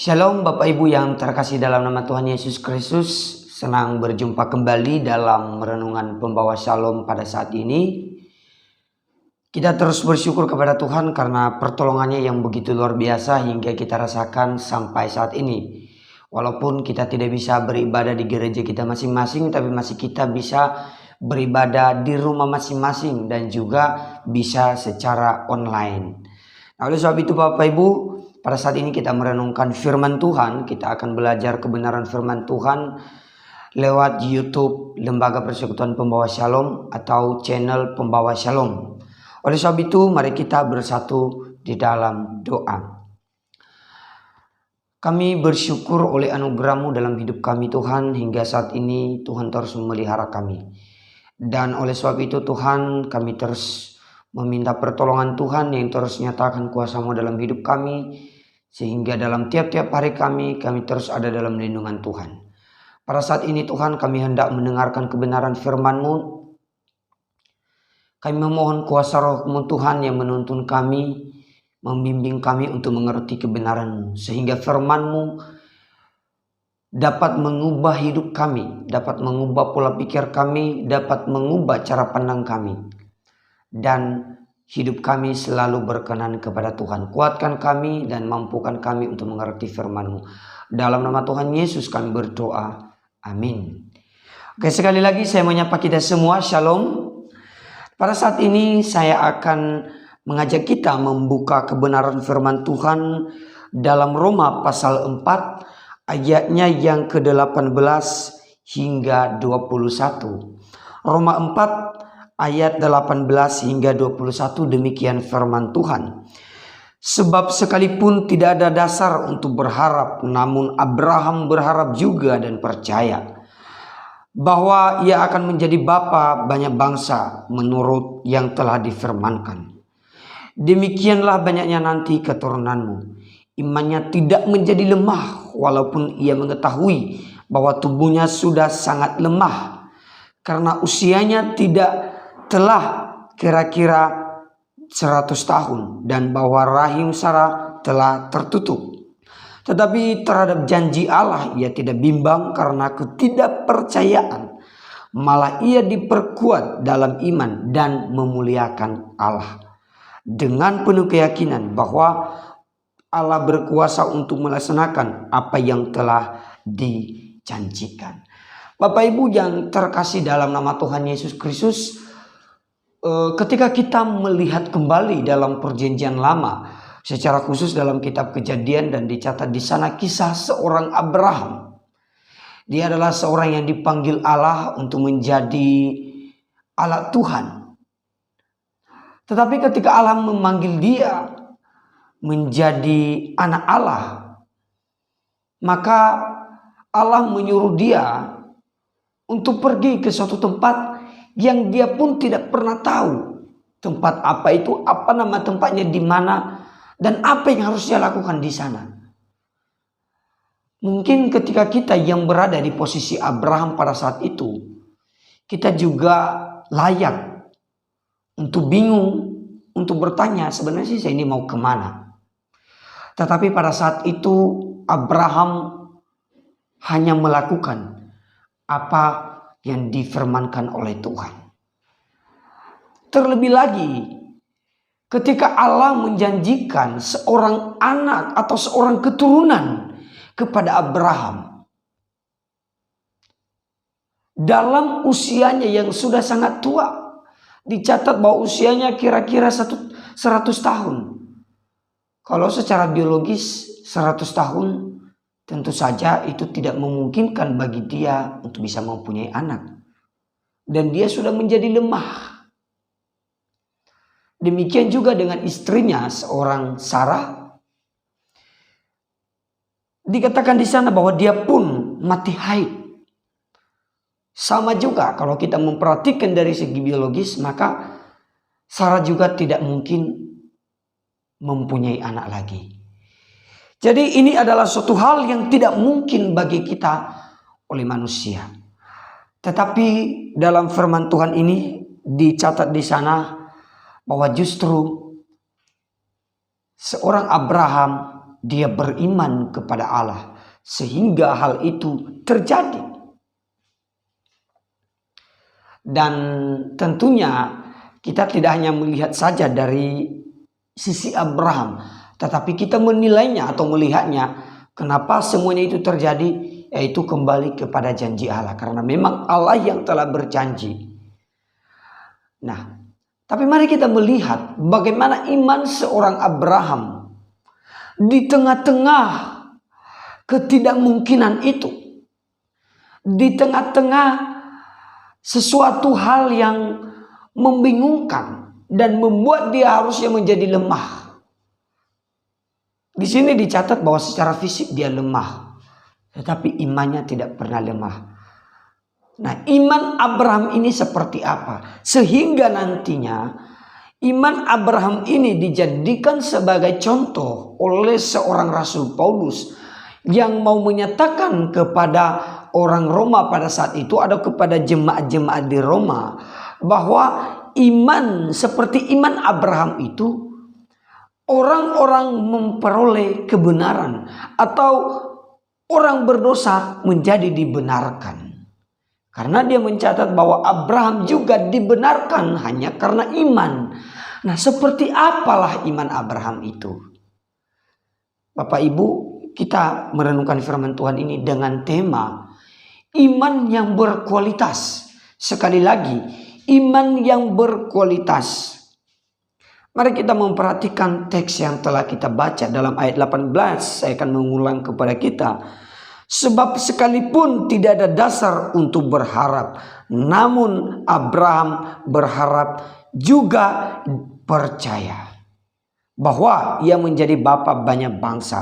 Shalom Bapak Ibu yang terkasih dalam nama Tuhan Yesus Kristus. Senang berjumpa kembali dalam renungan pembawa Shalom pada saat ini. Kita terus bersyukur kepada Tuhan karena pertolongannya yang begitu luar biasa hingga kita rasakan sampai saat ini. Walaupun kita tidak bisa beribadah di gereja kita masing-masing, tapi masih kita bisa beribadah di rumah masing-masing dan juga bisa secara online. Nah, oleh sebab itu Bapak Ibu, pada saat ini kita merenungkan firman Tuhan. Kita akan belajar kebenaran firman Tuhan lewat YouTube Lembaga Persekutuan Pembawa Shalom atau channel Pembawa Shalom. Oleh sebab itu mari kita bersatu di dalam doa. Kami bersyukur oleh anugerah-Mu dalam hidup kami Tuhan, hingga saat ini Tuhan terus memelihara kami. Dan oleh sebab itu Tuhan, kami terus meminta pertolongan Tuhan yang terus nyatakan kuasa-Mu dalam hidup kami, sehingga dalam tiap-tiap hari kami terus ada dalam lindungan Tuhan. Pada saat ini Tuhan, kami hendak mendengarkan kebenaran firman-Mu. Kami memohon kuasa Roh-Mu Tuhan yang menuntun kami, membimbing kami untuk mengerti kebenaran-Mu, sehingga firman-Mu dapat mengubah hidup kami, dapat mengubah pola pikir kami, dapat mengubah cara pandang kami. Dan hidup kami selalu berkenan kepada Tuhan. Kuatkan kami dan mampukan kami untuk mengerti firman-Mu. Dalam nama Tuhan Yesus kami berdoa. Amin. Oke, sekali lagi saya menyapa kita semua. Shalom. Pada saat ini saya akan mengajak kita membuka kebenaran firman Tuhan dalam Roma pasal 4 ayatnya yang ke-18 hingga 21. Roma 4 ayat 18 hingga 21, demikian firman Tuhan. Sebab sekalipun tidak ada dasar untuk berharap, namun Abraham berharap juga dan percaya bahwa ia akan menjadi bapa banyak bangsa menurut yang telah difirmankan. Demikianlah banyaknya nanti keturunanmu. Imannya tidak menjadi lemah walaupun ia mengetahui bahwa tubuhnya sudah sangat lemah karena usianya telah kira-kira 100 tahun dan bahwa rahim Sarah telah tertutup. Tetapi terhadap janji Allah ia tidak bimbang karena ketidakpercayaan. Malah ia diperkuat dalam iman dan memuliakan Allah. Dengan penuh keyakinan bahwa Allah berkuasa untuk melaksanakan apa yang telah dijanjikan. Bapak Ibu yang terkasih dalam nama Tuhan Yesus Kristus, ketika kita melihat kembali dalam perjanjian lama, secara khusus dalam kitab Kejadian, dan dicatat di sana kisah seorang Abraham. Dia adalah seorang yang dipanggil Allah untuk menjadi anak Tuhan. Tetapi ketika Allah memanggil dia menjadi anak Allah, maka Allah menyuruh dia untuk pergi ke suatu tempat yang dia pun tidak pernah tahu tempat apa itu, apa nama tempatnya, di mana, dan apa yang harus dia lakukan di sana. Mungkin ketika kita yang berada di posisi Abraham pada saat itu, kita juga layak untuk bingung, untuk bertanya, sebenarnya sih saya ini mau kemana? Tetapi pada saat itu Abraham hanya melakukan apa yang difirmankan oleh Tuhan. Terlebih lagi ketika Allah menjanjikan seorang anak atau seorang keturunan kepada Abraham dalam usianya yang sudah sangat tua. Dicatat bahwa usianya kira-kira 100 tahun. Kalau secara biologis 100 tahun tentu saja itu tidak memungkinkan bagi dia untuk bisa mempunyai anak. Dan dia sudah menjadi lemah. Demikian juga dengan istrinya, seorang Sarah. Dikatakan di sana bahwa dia pun mati haid. Sama juga kalau kita memperhatikan dari segi biologis, maka Sarah juga tidak mungkin mempunyai anak lagi. Jadi ini adalah suatu hal yang tidak mungkin bagi kita oleh manusia. Tetapi dalam firman Tuhan ini dicatat di sana bahwa justru seorang Abraham dia beriman kepada Allah sehingga hal itu terjadi. Dan tentunya kita tidak hanya melihat saja dari sisi Abraham, tetapi kita menilainya atau melihatnya kenapa semuanya itu terjadi, yaitu kembali kepada janji Allah, karena memang Allah yang telah berjanji. Nah, tapi mari kita melihat bagaimana iman seorang Abraham di tengah-tengah ketidakmungkinan itu, di tengah-tengah sesuatu hal yang membingungkan dan membuat dia harusnya menjadi lemah. Di sini dicatat bahwa secara fisik dia lemah, tetapi imannya tidak pernah lemah. Nah, iman Abraham ini seperti apa? Sehingga nantinya iman Abraham ini dijadikan sebagai contoh oleh seorang Rasul Paulus yang mau menyatakan kepada orang Roma pada saat itu, ada kepada jemaat-jemaat di Roma, bahwa iman seperti iman Abraham itu orang-orang memperoleh kebenaran atau orang berdosa menjadi dibenarkan. Karena dia mencatat bahwa Abraham juga dibenarkan hanya karena iman. Nah, seperti apalah iman Abraham itu? Bapak Ibu, kita merenungkan firman Tuhan ini dengan tema iman yang berkualitas. Sekali lagi, iman yang berkualitas. Mari kita memperhatikan teks yang telah kita baca dalam ayat 18. Saya akan mengulang kepada kita. Sebab sekalipun tidak ada dasar untuk berharap, namun Abraham berharap juga percaya bahwa ia menjadi bapa banyak bangsa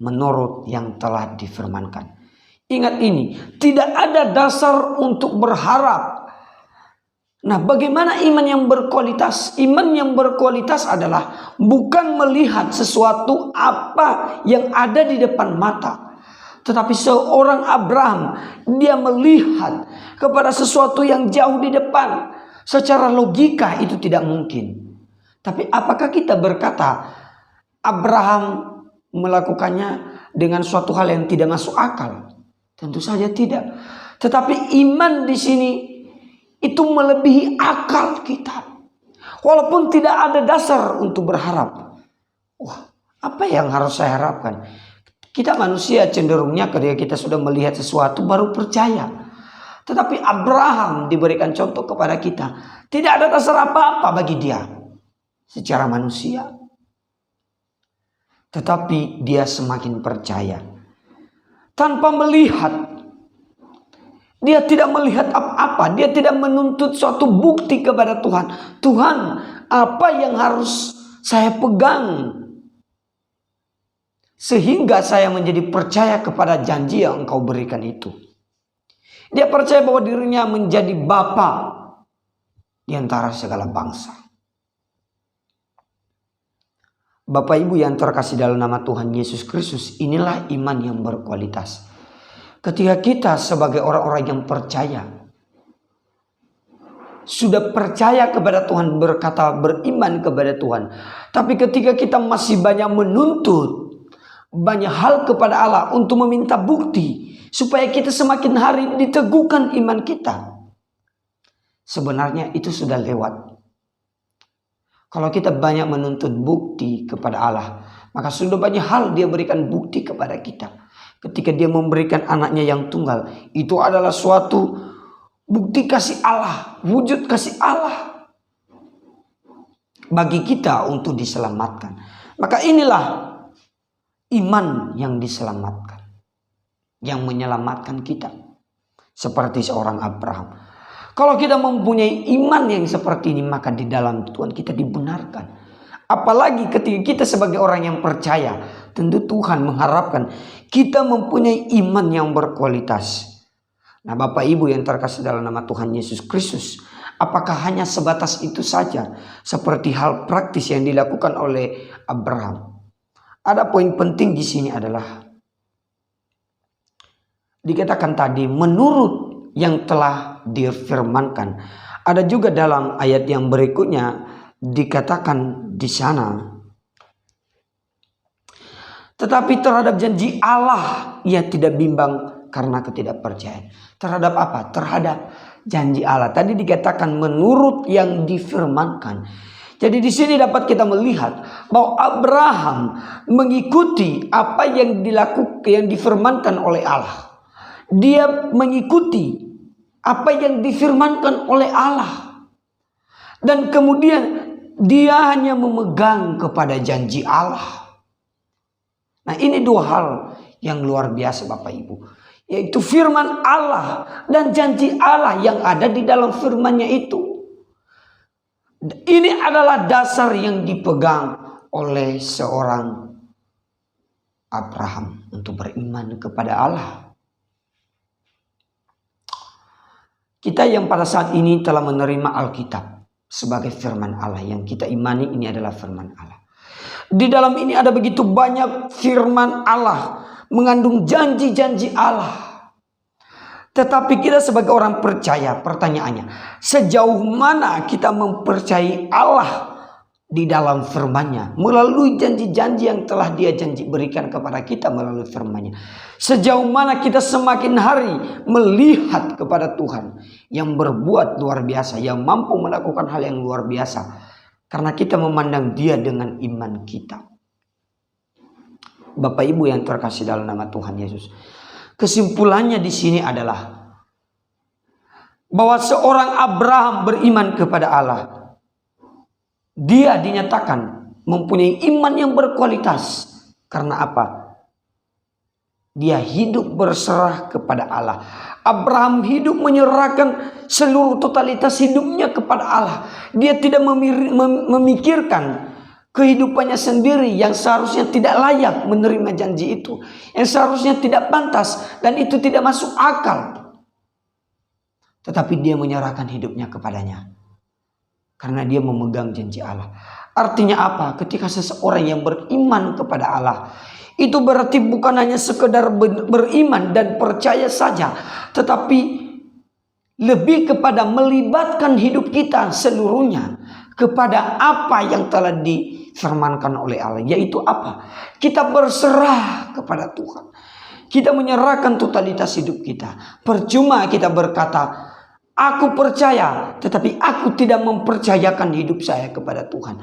menurut yang telah difirmankan. Ingat ini, tidak ada dasar untuk berharap. Nah, bagaimana iman yang berkualitas? Iman yang berkualitas adalah bukan melihat sesuatu apa yang ada di depan mata, tetapi seorang Abraham, dia melihat kepada sesuatu yang jauh di depan. Secara logika itu tidak mungkin. Tapi apakah kita berkata Abraham melakukannya dengan suatu hal yang tidak masuk akal? Tentu saja tidak. Tetapi iman di sini itu melebihi akal kita. Walaupun tidak ada dasar untuk berharap. Wah, apa yang harus saya harapkan? Kita manusia cenderungnya ketika kita sudah melihat sesuatu baru percaya. Tetapi Abraham diberikan contoh kepada kita. Tidak ada dasar apa-apa bagi dia secara manusia. Tetapi dia semakin percaya. Tanpa melihat. Dia tidak melihat apa-apa. Dia tidak menuntut suatu bukti kepada Tuhan. Tuhan, apa yang harus saya pegang sehingga saya menjadi percaya kepada janji yang Engkau berikan itu. Dia percaya bahwa dirinya menjadi bapa di antara segala bangsa. Bapak Ibu yang terkasih dalam nama Tuhan Yesus Kristus, inilah iman yang berkualitas. Ketika kita sebagai orang-orang yang percaya, sudah percaya kepada Tuhan, berkata beriman kepada Tuhan, tapi ketika kita masih banyak menuntut banyak hal kepada Allah untuk meminta bukti supaya kita semakin hari diteguhkan iman kita, sebenarnya itu sudah lewat. Kalau kita banyak menuntut bukti kepada Allah, maka sudah banyak hal Dia berikan bukti kepada kita. Ketika Dia memberikan anaknya yang tunggal, itu adalah suatu bukti kasih Allah, wujud kasih Allah bagi kita untuk diselamatkan. Maka inilah iman yang diselamatkan, yang menyelamatkan kita. Seperti seorang Abraham. Kalau kita mempunyai iman yang seperti ini, maka di dalam Tuhan kita dibenarkan. Apalagi ketika kita sebagai orang yang percaya, tentu Tuhan mengharapkan kita mempunyai iman yang berkualitas. Nah, Bapak Ibu yang terkasih dalam nama Tuhan Yesus Kristus, apakah hanya sebatas itu saja seperti hal praktis yang dilakukan oleh Abraham? Ada poin penting di sini adalah dikatakan tadi menurut yang telah difirmankan. Ada juga dalam ayat yang berikutnya dikatakan di sana, Tetapi terhadap janji Allah ia tidak bimbang karena ketidakpercayaan. Terhadap apa? Terhadap janji Allah. Tadi dikatakan menurut yang difirmankan. Jadi di sini dapat kita melihat bahwa Abraham mengikuti apa yang dilakukan, yang difirmankan oleh Allah. Dia mengikuti apa yang difirmankan oleh Allah. Dan kemudian dia hanya memegang kepada janji Allah. Nah, ini dua hal yang luar biasa Bapak Ibu. Yaitu firman Allah dan janji Allah yang ada di dalam firman-Nya itu. Ini adalah dasar yang dipegang oleh seorang Abraham untuk beriman kepada Allah. Kita yang pada saat ini telah menerima Alkitab sebagai firman Allah, yang kita imani ini adalah firman Allah. Di dalam ini ada begitu banyak firman Allah, mengandung janji-janji Allah. Tetapi kita sebagai orang percaya, pertanyaannya, sejauh mana kita mempercayai Allah di dalam firman-Nya, melalui janji-janji yang telah Dia berikan kepada kita melalui firman-Nya. Sejauh mana kita semakin hari melihat kepada Tuhan yang berbuat luar biasa, yang mampu melakukan hal yang luar biasa. Karena kita memandang Dia dengan iman kita. Bapak Ibu yang terkasih dalam nama Tuhan Yesus. Kesimpulannya di sini adalah bahwa seorang Abraham beriman kepada Allah. Dia dinyatakan mempunyai iman yang berkualitas. Karena apa? Dia hidup berserah kepada Allah. Abraham hidup menyerahkan seluruh totalitas hidupnya kepada Allah. Dia tidak memikirkan kehidupannya sendiri yang seharusnya tidak layak menerima janji itu, yang seharusnya tidak pantas dan itu tidak masuk akal. Tetapi dia menyerahkan hidupnya kepadanya karena dia memegang janji Allah. Artinya apa? Ketika seseorang yang beriman kepada Allah, itu berarti bukan hanya sekedar beriman dan percaya saja, tetapi lebih kepada melibatkan hidup kita seluruhnya kepada apa yang telah difirmankan oleh Allah. Yaitu apa? Kita berserah kepada Tuhan. Kita menyerahkan totalitas hidup kita. Percuma kita berkata, aku percaya, tetapi aku tidak mempercayakan hidup saya kepada Tuhan.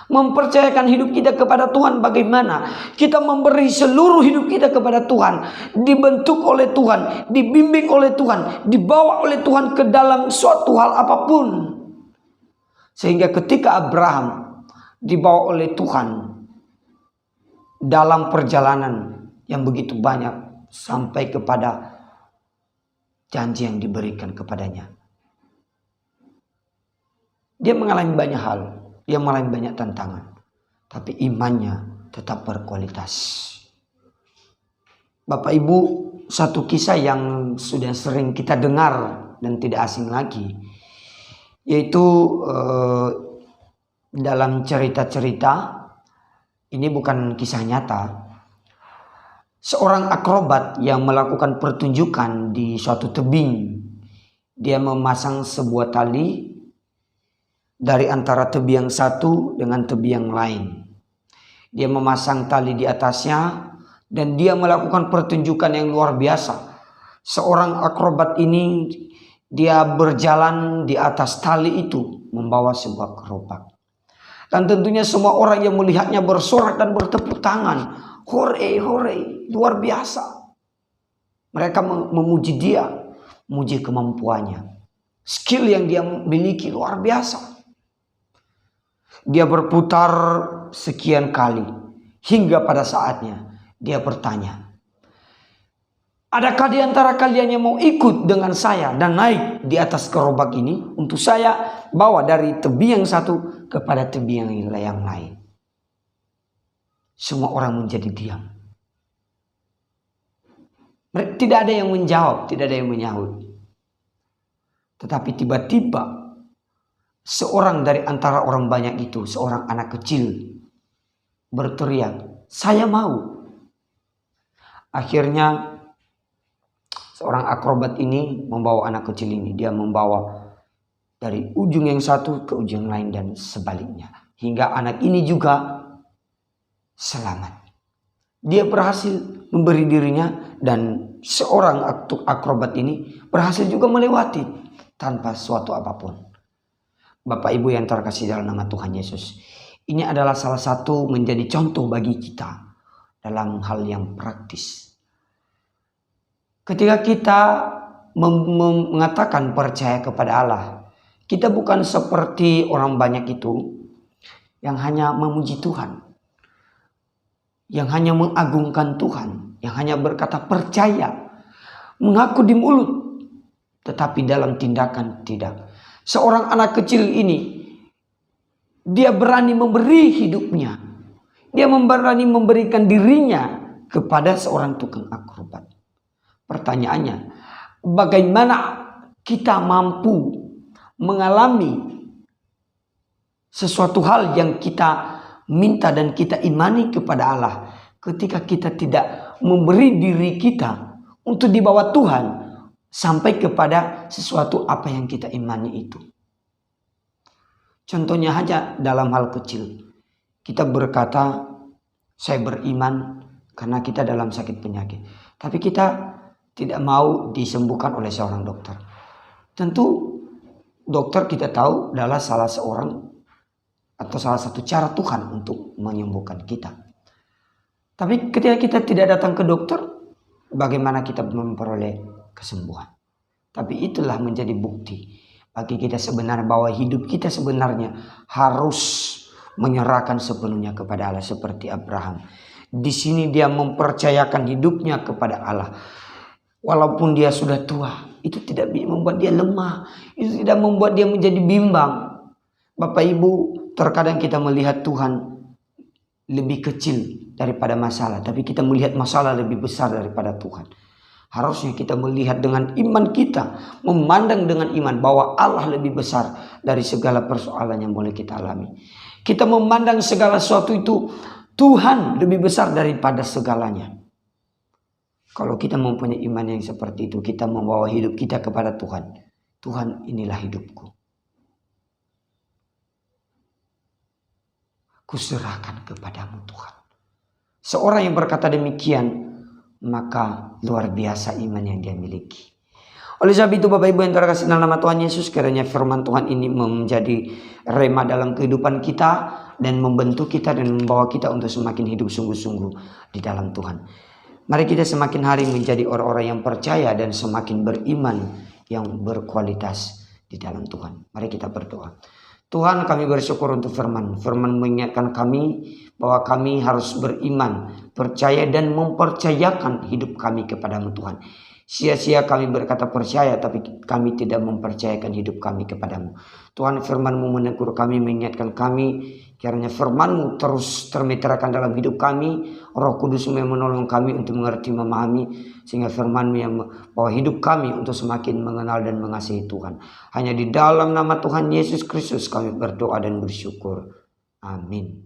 Mempercayakan hidup kita kepada Tuhan bagaimana? Kita memberi seluruh hidup kita kepada Tuhan, dibentuk oleh Tuhan, dibimbing oleh Tuhan, dibawa oleh Tuhan ke dalam suatu hal apapun. Sehingga ketika Abraham dibawa oleh Tuhan dalam perjalanan yang begitu banyak sampai kepada janji yang diberikan kepadanya, dia mengalami banyak hal. Dia mengalami banyak tantangan, tapi imannya tetap berkualitas. Bapak Ibu, satu kisah yang sudah sering kita dengar dan tidak asing lagi, yaitu dalam cerita-cerita, ini bukan kisah nyata. Seorang akrobat yang melakukan pertunjukan di suatu tebing, dia memasang sebuah tali dari antara tebing yang satu dengan tebing yang lain. Dia memasang tali di atasnya dan dia melakukan pertunjukan yang luar biasa. Seorang akrobat ini dia berjalan di atas tali itu membawa sebuah gerobak. Dan tentunya semua orang yang melihatnya bersorak dan bertepuk tangan. Hore, hore, luar biasa. Mereka memuji dia, memuji kemampuannya. Skill yang dia miliki luar biasa. Dia berputar sekian kali hingga pada saatnya dia bertanya, adakah di antara kalian yang mau ikut dengan saya dan naik di atas gerobak ini untuk saya bawa dari tebing yang satu kepada tebing yang lain? Semua orang menjadi diam. Tidak ada yang menjawab, tidak ada yang menyahut. Tetapi tiba-tiba seorang dari antara orang banyak itu, seorang anak kecil berteriak, saya mau. Akhirnya seorang akrobat ini membawa anak kecil ini. Dia membawa dari ujung yang satu ke ujung lain dan sebaliknya. Hingga anak ini juga selamat. Dia berhasil memberi dirinya, dan seorang akrobat ini berhasil juga melewati tanpa suatu apapun. Bapak Ibu yang terkasih dalam nama Tuhan Yesus, ini adalah salah satu menjadi contoh bagi kita dalam hal yang praktis. Ketika kita mengatakan percaya kepada Allah, kita bukan seperti orang banyak itu yang hanya memuji Tuhan, yang hanya mengagungkan Tuhan, yang hanya berkata percaya, mengaku di mulut, tetapi dalam tindakan tidak. Seorang anak kecil ini, dia berani memberi hidupnya, dia berani memberikan dirinya kepada seorang tukang akrobat. Pertanyaannya, bagaimana kita mampu mengalami sesuatu hal yang kita minta dan kita imani kepada Allah ketika kita tidak memberi diri kita untuk dibawa Tuhan sampai kepada sesuatu apa yang kita imani itu. Contohnya aja dalam hal kecil, kita berkata saya beriman karena kita dalam sakit penyakit, tapi kita tidak mau disembuhkan oleh seorang dokter. Tentu dokter kita tahu adalah salah seorang atau salah satu cara Tuhan untuk menyembuhkan kita. Tapi ketika kita tidak datang ke dokter, bagaimana kita memperoleh kesembuhan? Tapi itulah menjadi bukti bagi kita sebenarnya bahwa hidup kita sebenarnya harus menyerahkan sepenuhnya kepada Allah seperti Abraham. Di sini dia mempercayakan hidupnya kepada Allah. Walaupun dia sudah tua, itu tidak membuat dia lemah, itu tidak membuat dia menjadi bimbang. Bapak Ibu, terkadang kita melihat Tuhan lebih kecil daripada masalah, tapi kita melihat masalah lebih besar daripada Tuhan. Harusnya kita melihat dengan iman kita, memandang dengan iman bahwa Allah lebih besar dari segala persoalan yang boleh kita alami. Kita memandang segala sesuatu itu, Tuhan lebih besar daripada segalanya. Kalau kita mempunyai iman yang seperti itu, kita membawa hidup kita kepada Tuhan. Tuhan, inilah hidupku. Kuserahkan kepadamu Tuhan. Seorang yang berkata demikian, maka luar biasa iman yang dia miliki. Oleh sebab itu Bapak Ibu yang terkasih dalam nama Tuhan Yesus, kiranya firman Tuhan ini menjadi rema dalam kehidupan kita dan membentuk kita dan membawa kita untuk semakin hidup sungguh-sungguh di dalam Tuhan. Mari kita semakin hari menjadi orang-orang yang percaya dan semakin beriman yang berkualitas di dalam Tuhan. Mari kita berdoa. Tuhan, kami bersyukur untuk firman. Firman mengingatkan kami bahwa kami harus beriman, percaya dan mempercayakan hidup kami kepadamu Tuhan. Sia-sia kami berkata percaya, tapi kami tidak mempercayakan hidup kami kepadamu. Tuhan, firman-Mu menegur kami, mengingatkan kami. Kiranya firman-Mu terus termeteraikan dalam hidup kami. Roh Kudus-Mu yang menolong kami untuk mengerti, memahami. Sehingga firman-Mu yang membawa hidup kami untuk semakin mengenal dan mengasihi Tuhan. Hanya di dalam nama Tuhan Yesus Kristus kami berdoa dan bersyukur. Amin.